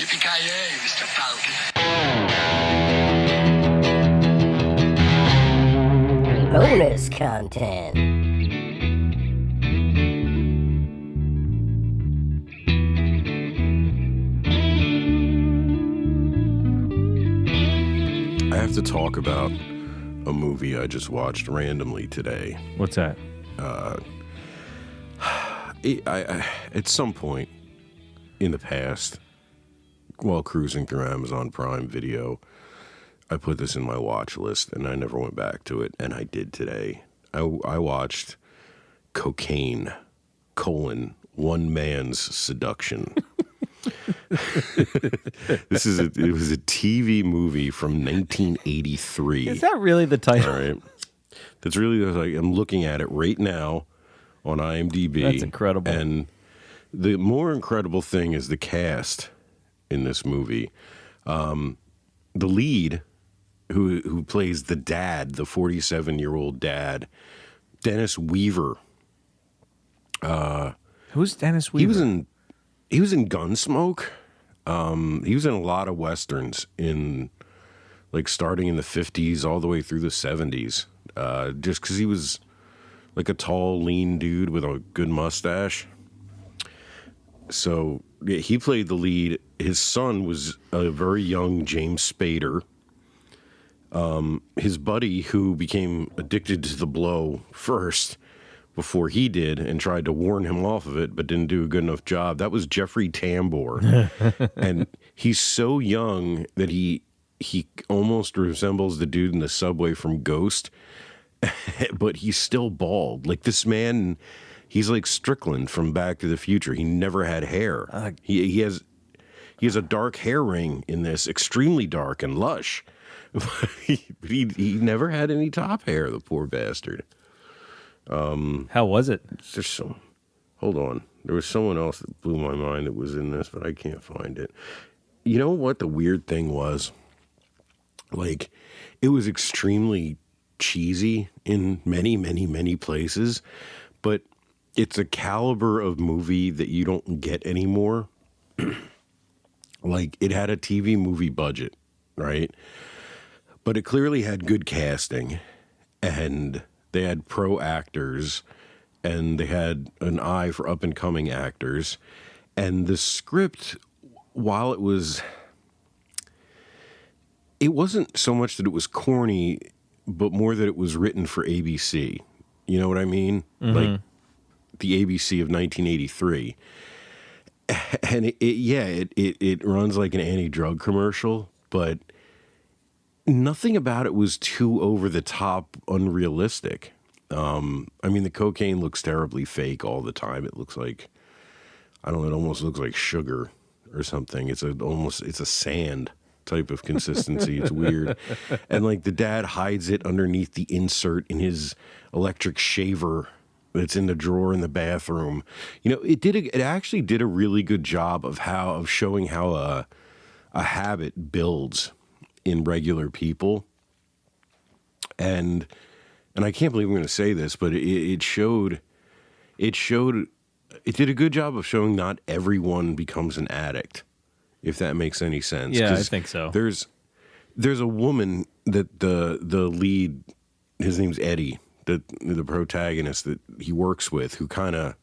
Yipee-Ki-Yay, Mr. Falcon. Bonus content. I have to talk about a movie I just watched randomly today. What's that? At some point in the past, while cruising through Amazon Prime Video, I put this in my watch list, and I never went back to it, and I did today. I watched Cocaine, One Man's Seduction. It was a TV movie from 1983. Is that really the title? All right. That's really, like, I'm looking at it right now on IMDb. That's incredible. And the more incredible thing is the cast in this movie. The lead, who plays the dad, the 47-year-old dad, Dennis Weaver. Who's Dennis Weaver? He was in Gunsmoke. He was in a lot of westerns starting in the 50s all the way through the 70s. Just because he was like a tall, lean dude with a good mustache. So yeah, he played the lead. His son was a very young James Spader. His buddy, who became addicted to the blow first before he did and tried to warn him off of it but didn't do a good enough job, that was Jeffrey Tambor. And he's so young that he almost resembles the dude in the subway from Ghost, but he's still bald. Like, this man, he's like Strickland from Back to the Future. He never had hair. He has a dark hair ring in this, extremely dark and lush. he never had any top hair, the poor bastard. How was it? Hold on. There was someone else that blew my mind that was in this, but I can't find it. You know what the weird thing was? Like, it was extremely cheesy in many, many, many places, but it's a caliber of movie that you don't get anymore. Like, it had a TV movie budget, right? But it clearly had good casting, and they had pro actors, and they had an eye for up-and-coming actors. And the script, while it wasn't so much that it was corny, but more that it was written for ABC. You know what I mean? Mm-hmm. Like the ABC of 1983. And it runs like an anti-drug commercial, but nothing about it was too over-the-top, unrealistic. I mean, the cocaine looks terribly fake all the time. It looks like, I don't know, it almost looks like sugar or something. It's a sand type of consistency. It's weird. And like, the dad hides it underneath the insert in his electric shaver that's in the drawer in the bathroom. You know, it actually did a really good job of showing how a habit builds in regular people. And I can't believe I'm going to say this, but it did a good job of showing not everyone becomes an addict, if that makes any sense. Yeah, I think so. There's a woman that the lead, his name's Eddie, the protagonist that he works with, who kind of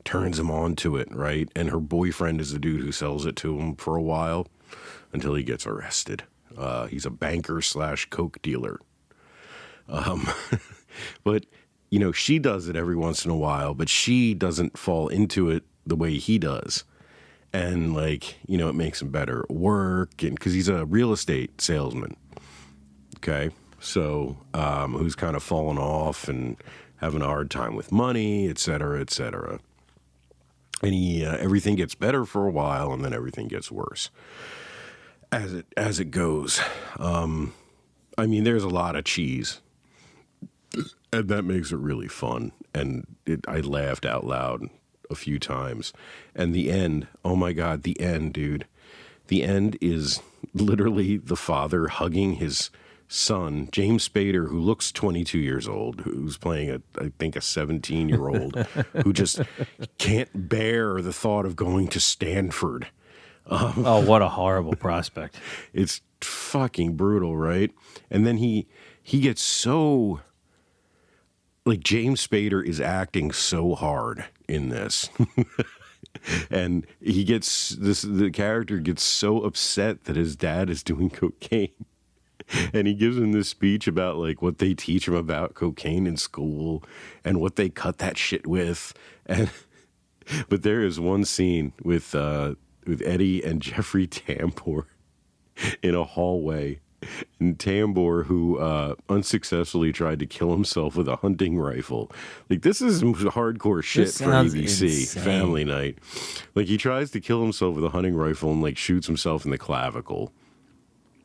turns him on to it, right? And her boyfriend is the dude who sells it to him for a while until he gets arrested. He's a banker / coke dealer. But, you know, she does it every once in a while, but she doesn't fall into it the way he does. And, like, you know, it makes him better at work, and because he's a real estate salesman. Okay. So, who's kind of fallen off and having a hard time with money, et cetera, et cetera. And everything gets better for a while, and then everything gets worse as it goes. I mean, there's a lot of cheese, and that makes it really fun. And I laughed out loud a few times. And the end, oh my God, the end, dude. The end is literally the father hugging his son, James Spader, who looks 22 years old, who's playing I think a 17-year-old who just can't bear the thought of going to Stanford. Oh, what a horrible prospect. It's fucking brutal, right? And then he gets so, like, James Spader is acting so hard in this. And the character gets so upset that his dad is doing cocaine. And he gives him this speech about, like, what they teach him about cocaine in school and what they cut that shit with. And but there is one scene with Eddie and Jeffrey Tambor in a hallway. And Tambor, who unsuccessfully tried to kill himself with a hunting rifle. Like, this is some hardcore shit This for sounds ABC insane. Family Night. Like, he tries to kill himself with a hunting rifle and, like, shoots himself in the clavicle.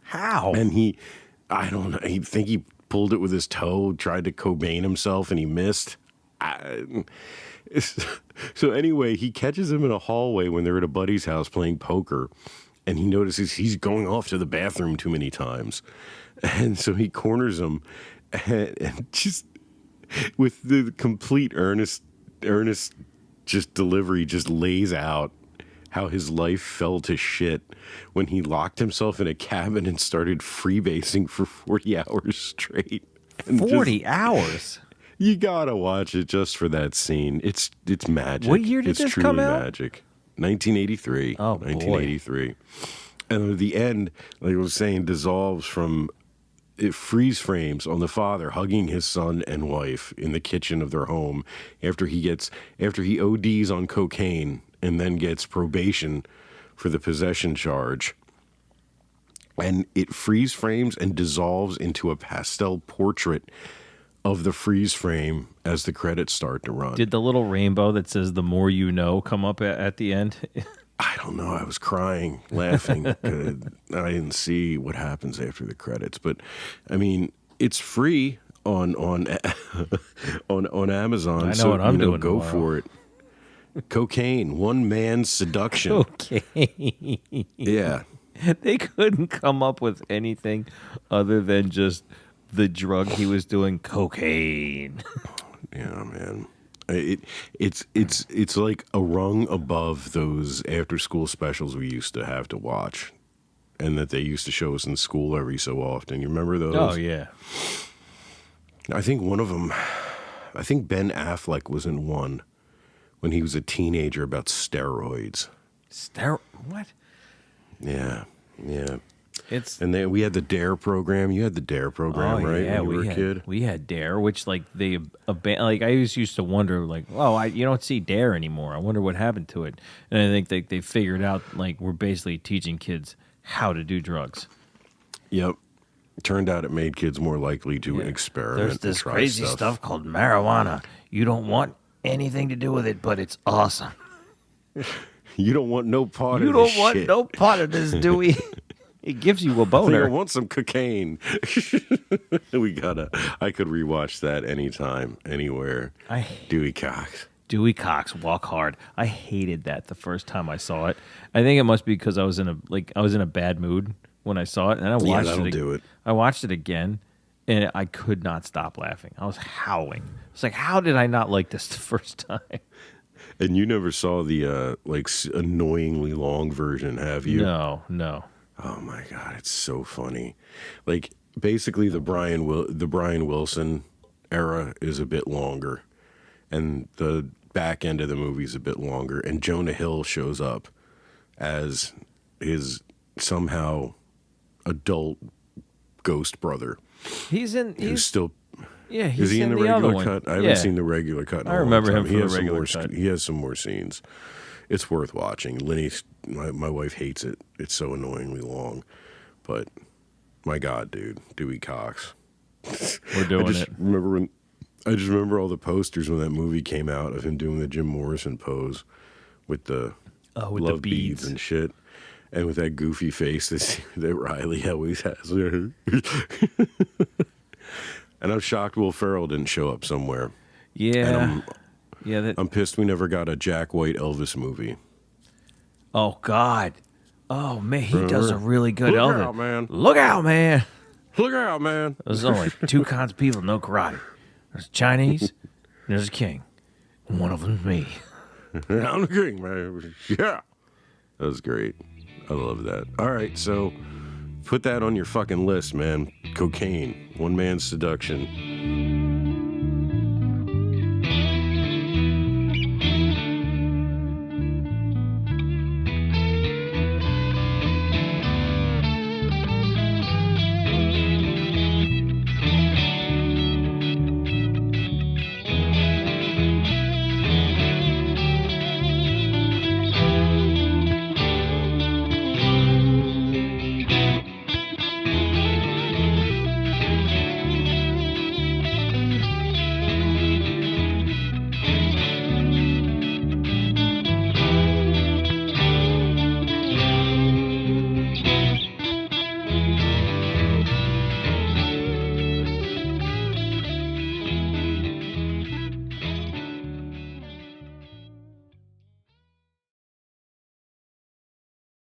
How? And I don't know, I think he pulled it with his toe, tried to Cobain himself, and he missed. So anyway, he catches him in a hallway when they're at a buddy's house playing poker. And he notices he's going off to the bathroom too many times. And so he corners him and just with the complete earnest just delivery, just lays out how his life fell to shit when he locked himself in a cabin and started freebasing for 40 hours straight. And 40 hours? You gotta watch it just for that scene. It's magic. What year did this come out? It's truly magic. 1983. Oh, boy. 1983. And at the end, like I was saying, dissolves from it freeze frames on the father hugging his son and wife in the kitchen of their home after he ODs on cocaine and then gets probation for the possession charge. And it freeze frames and dissolves into a pastel portrait of the freeze frame as the credits start to run. Did the little rainbow that says "the more you know" come up at the end? I don't know. I was crying, laughing. I didn't see what happens after the credits, but I mean, it's free on on Amazon. I know what I'm doing Go tomorrow. for it. Cocaine, one man's seduction. Okay. Yeah. They couldn't come up with anything other than just the drug he was doing, cocaine. Yeah, man. It's like a rung above those after school specials we used to have to watch and that they used to show us in school every so often. You remember those? Oh, yeah. I think one of them, I think Ben Affleck was in one when he was a teenager about steroids. What? Yeah, yeah. It's And then we had the DARE program. You had the DARE program, right? Yeah, when you were a kid? We had Dare, which like like I always used to wonder like, oh, you don't see Dare anymore. I wonder what happened to it. And I think they figured out like we're basically teaching kids how to do drugs. Yep. Turned out it made kids more likely to experiment. There's and this try crazy stuff called marijuana. You don't want anything to do with it, but it's awesome. You don't want no part You of don't this want shit. no part of this, do we? It gives you a I boner. want some cocaine. I could rewatch that anytime, anywhere. Dewey Cox. Dewey Cox, Walk Hard. I hated that the first time I saw it. I think it must be because I was in a bad mood when I saw it, and I watched that'll it. do it. I watched it again, and I could not stop laughing. I was howling. It's like, how did I not like this the first time? And you never saw the annoyingly long version, have you? No. Oh my god, it's so funny. Like basically the Brian Wilson era is a bit longer, and the back end of the movie is a bit longer. And Jonah Hill shows up as his somehow adult ghost brother. He's Still. Yeah, Is he in the other regular one. cut? I haven't seen the regular cut. In a I long remember time. him from the regular cut. He has some more scenes. It's worth watching. My wife hates it. It's so annoyingly long, but my God, dude, Dewey Cox. We're doing it. I just remember all the posters when that movie came out of him doing the Jim Morrison pose with the with the love beads and shit, and with that goofy face that Riley always has. And I'm shocked Will Ferrell didn't show up somewhere. Yeah. And I'm pissed we never got a Jack White Elvis movie. Oh God. Oh man, he does a really good Look Elvis. out, man. Look out, man. Look out, man. There's only two kinds of people know karate. There's Chinese, and there's a king. One of them's me. I'm the king, man. Yeah. That was great. I love that. All right, so put that on your fucking list, man. Cocaine, one man's seduction.